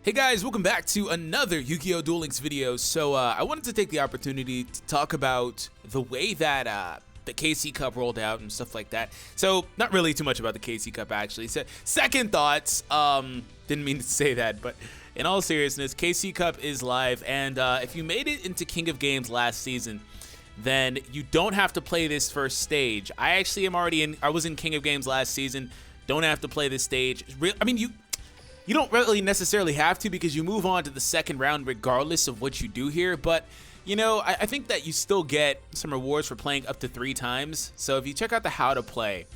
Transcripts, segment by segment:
Hey guys, welcome back to another Yu-Gi-Oh! Duel Links video. So I wanted to take the opportunity to talk about the way that the KC Cup rolled out and stuff like that. So not really too much about the KC Cup actually. So, second thoughts, didn't mean to say that, but in all seriousness, KC Cup is live, and if you made it into King of Games last season, then you don't have to play this first stage. I actually am already in. I was in King of Games last season. Don't have to play this stage. I mean, you don't really necessarily have to, because you move on to the second round regardless of what you do here. But, you know, I think that you still get some rewards for playing up to 3 times. So if you check out the how to play,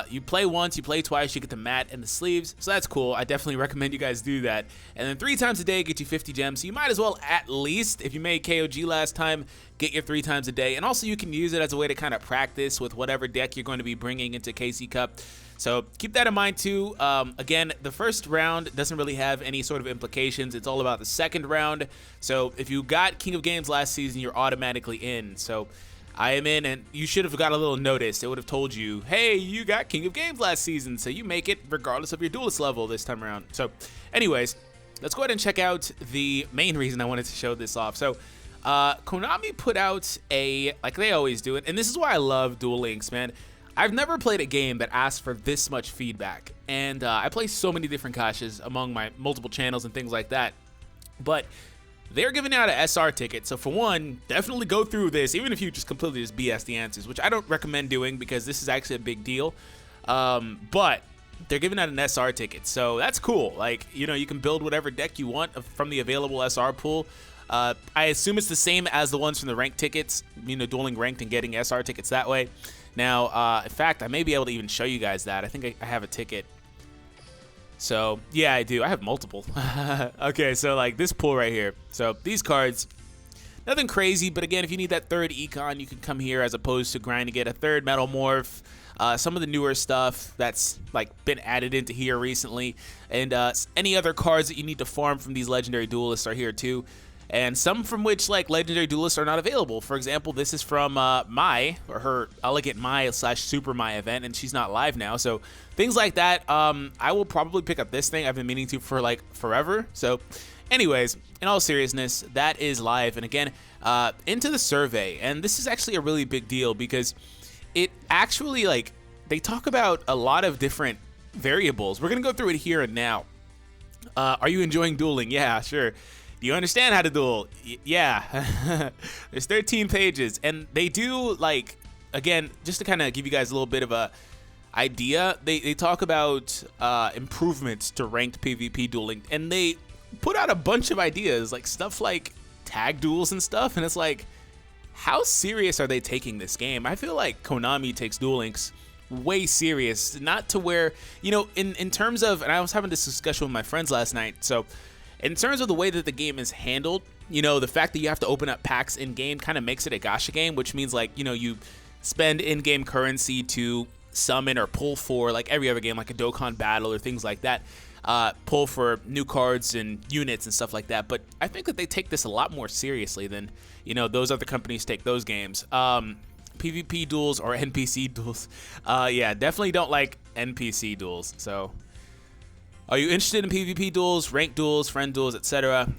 you play once, you play twice, you get the mat and the sleeves. So that's cool. I definitely recommend you guys do that. And then 3 times a day get you 50 gems. So you might as well, at least, if you made KOG last time, get your 3 times a day. And also you can use it as a way to kind of practice with whatever deck you're going to be bringing into KC Cup. So keep that in mind too. Again, the first round doesn't really have any sort of implications. It's all about the second round. So if you got King of Games last season, you're automatically in. So I am in, and you should have got a little notice. It would have told you, hey, you got King of Games last season, so you make it regardless of your duelist level this time around. So anyways, let's go ahead and check out the main reason I wanted to show this off. So Konami put out like they always do it, and this is why I love Duel Links, man. I've never played a game that asks for this much feedback, and I play so many different caches among my multiple channels and things like that, but they're giving out an SR ticket. So for one, definitely go through this, even if you just completely just BS the answers, which I don't recommend doing because this is actually a big deal, but they're giving out an SR ticket, so that's cool. Like, you know, you can build whatever deck you want from the available SR pool. I assume it's the same as the ones from the ranked tickets, you know, dueling ranked and getting SR tickets that way. Now, in fact, I may be able to even show you guys that. I think I have a ticket. So, yeah, I do. I have multiple. Okay, so, like, this pool right here. So, these cards, nothing crazy, but again, if you need that third econ, you can come here as opposed to grinding to get a third metal morph. Some of the newer stuff that's, like, been added into here recently. And any other cards that you need to farm from these legendary duelists are here, too. And some from which, like, legendary duelists are not available. For example, this is from her Elegant Mai / Super Mai event, and she's not live now. So things like that. I will probably pick up this thing. I've been meaning to for like forever. So anyways, in all seriousness, that is live. And again, into the survey. And this is actually a really big deal because it actually, like, they talk about a lot of different variables. We're going to go through it here and now. Are you enjoying dueling? Yeah, sure. Do you understand how to duel? Yeah. There's 13 pages, and they do, like, again, just to kind of give you guys a little bit of a idea, they talk about improvements to ranked PvP dueling, and they put out a bunch of ideas, like stuff like tag duels and stuff, and it's like, how serious are they taking this game? I feel like Konami takes Duel Links way serious, not to where, you know, in terms of, and I was having this discussion with my friends last night, so in terms of the way that the game is handled, you know, the fact that you have to open up packs in-game kind of makes it a gacha game, which means, like, you know, you spend in-game currency to summon or pull for, like every other game, like a Dokkan Battle or things like that, pull for new cards and units and stuff like that. But I think that they take this a lot more seriously than, you know, those other companies take those games. PvP duels or NPC duels, yeah, definitely don't like NPC duels, so... Are you interested in PvP duels, ranked duels, friend duels, etc.?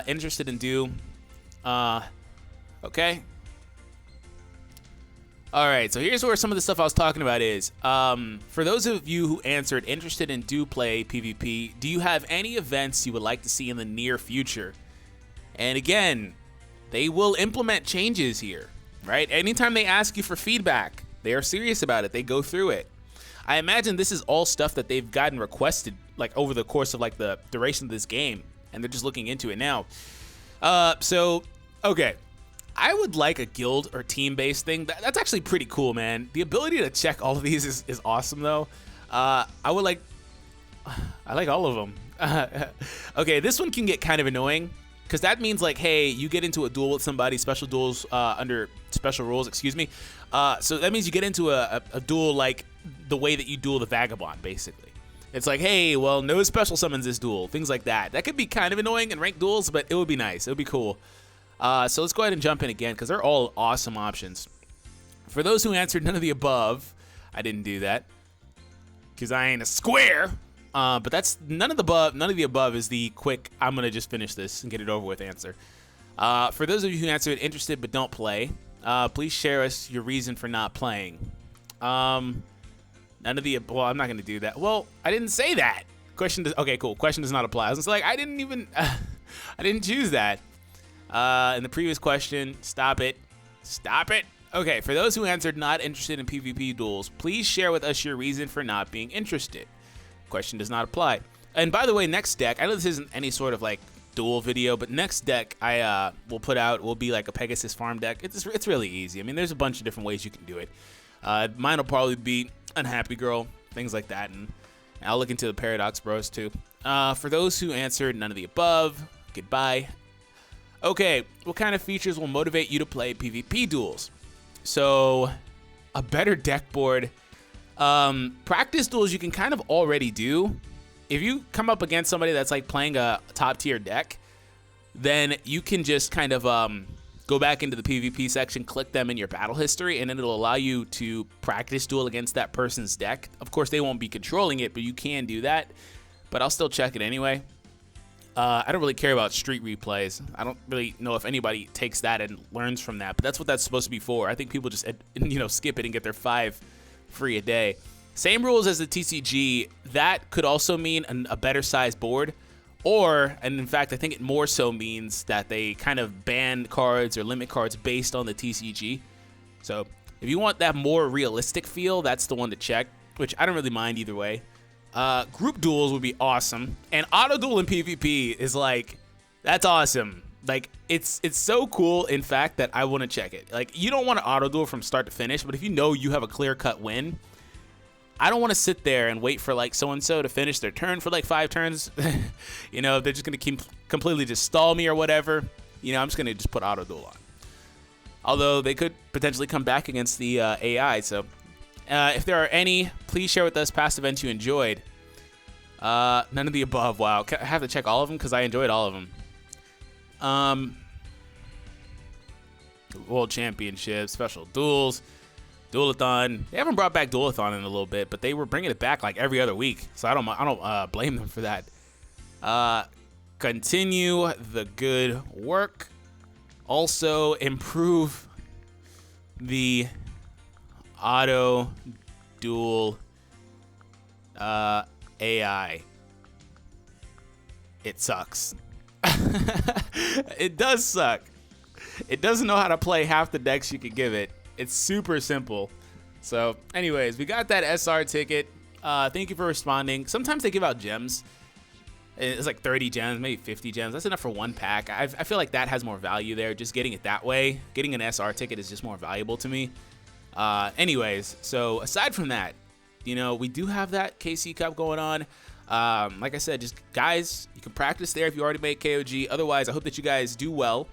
Interested in do? Okay. Alright, so here's where some of the stuff I was talking about is. For those of you who answered interested in do play PvP, do you have any events you would like to see in the near future? And again, they will implement changes here, right? Anytime they ask you for feedback, they are serious about it. They go through it. I imagine this is all stuff that they've gotten requested, like, over the course of, like, the duration of this game, and they're just looking into it now. So, okay. I would like a guild or team-based thing. That's actually pretty cool, man. The ability to check all of these is awesome, though. I like all of them. Okay, this one can get kind of annoying, because that means, like, hey, you get into a duel with somebody, special duels under special rules, excuse me. So that means you get into a duel, like, the way that you duel the Vagabond, basically. It's like, hey, well, no special summons this duel, things like that. That could be kind of annoying in ranked duels, but it would be nice. It would be cool. So let's go ahead and jump in again, because they're all awesome options. For those who answered none of the above, I didn't do that, because I ain't a square. But that's none of the above is the quick, I'm going to just finish this and get it over with answer. For those of you who answered interested but don't play, please share us your reason for not playing. None of the, well, I'm not going to do that. Well, I didn't say that. Question does, okay, cool. Question does not apply. I was like, I didn't even, I didn't choose that. In the previous question, stop it. Stop it. Okay, for those who answered not interested in PvP duels, please share with us your reason for not being interested. Question does not apply. And by the way, next deck, I know this isn't any sort of like duel video, but next deck I will put out will be like a Pegasus farm deck. It's really easy. I mean, there's a bunch of different ways you can do it. Mine will probably be Unhappy Girl, things like that, and I'll look into the Paradox Bros too. For those who answered none of the above, goodbye. Okay, what kind of features will motivate you to play PvP duels? So, a better deck board. Practice duels you can kind of already do. If you come up against somebody that's like playing a top tier deck, then you can just kind of go back into the PvP section, click them in your battle history, and then it'll allow you to practice duel against that person's deck. Of course, they won't be controlling it, but you can do that. But I'll still check it anyway. I don't really care about street replays. I don't really know if anybody takes that and learns from that, but that's what that's supposed to be for. I think people just, skip it and get their 5 free a day. Same rules as the TCG. That could also mean a better sized board, or, and in fact, I think it more so means that they kind of ban cards or limit cards based on the TCG. So if you want that more realistic feel, that's the one to check, which I don't really mind either way. Group duels would be awesome, and auto duel in PvP is like, that's awesome. Like, it's so cool, in fact, that I want to check it. Like, you don't want to auto duel from start to finish, but if you know you have a clear-cut win, I don't want to sit there and wait for like so-and-so to finish their turn for like 5 turns. They're just going to keep completely just stall me or whatever. I'm just going to just put auto duel on. Although they could potentially come back against the AI, so if there are any, please share with us past events you enjoyed. None of the above. Wow, I have to check all of them because I enjoyed all of them. World Championships, special duels, Duelathon. They haven't brought back Duelathon in a little bit, but they were bringing it back like every other week, so I don't blame them for that. Continue the good work. Also improve the auto duel AI. It sucks. It does suck. It doesn't know how to play half the decks you could give it. It's super simple. So anyways, we got that SR ticket. Thank you for responding. Sometimes they give out gems. It's like 30 gems, maybe 50 gems. That's enough for 1 pack. I feel like that has more value there. Just getting it that way, getting an SR ticket is just more valuable to me. Anyways, so aside from that, we do have that KC Cup going on. Like I said, just guys, you can practice there if you already made KOG. Otherwise, I hope that you guys do well.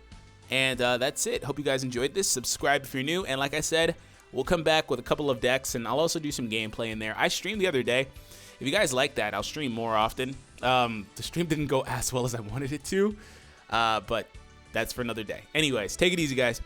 And that's it. Hope you guys enjoyed this. Subscribe if you're new. And like I said, we'll come back with a couple of decks, and I'll also do some gameplay in there. I streamed the other day. If you guys like that, I'll stream more often. The stream didn't go as well as I wanted it to, but that's for another day. Anyways, take it easy, guys.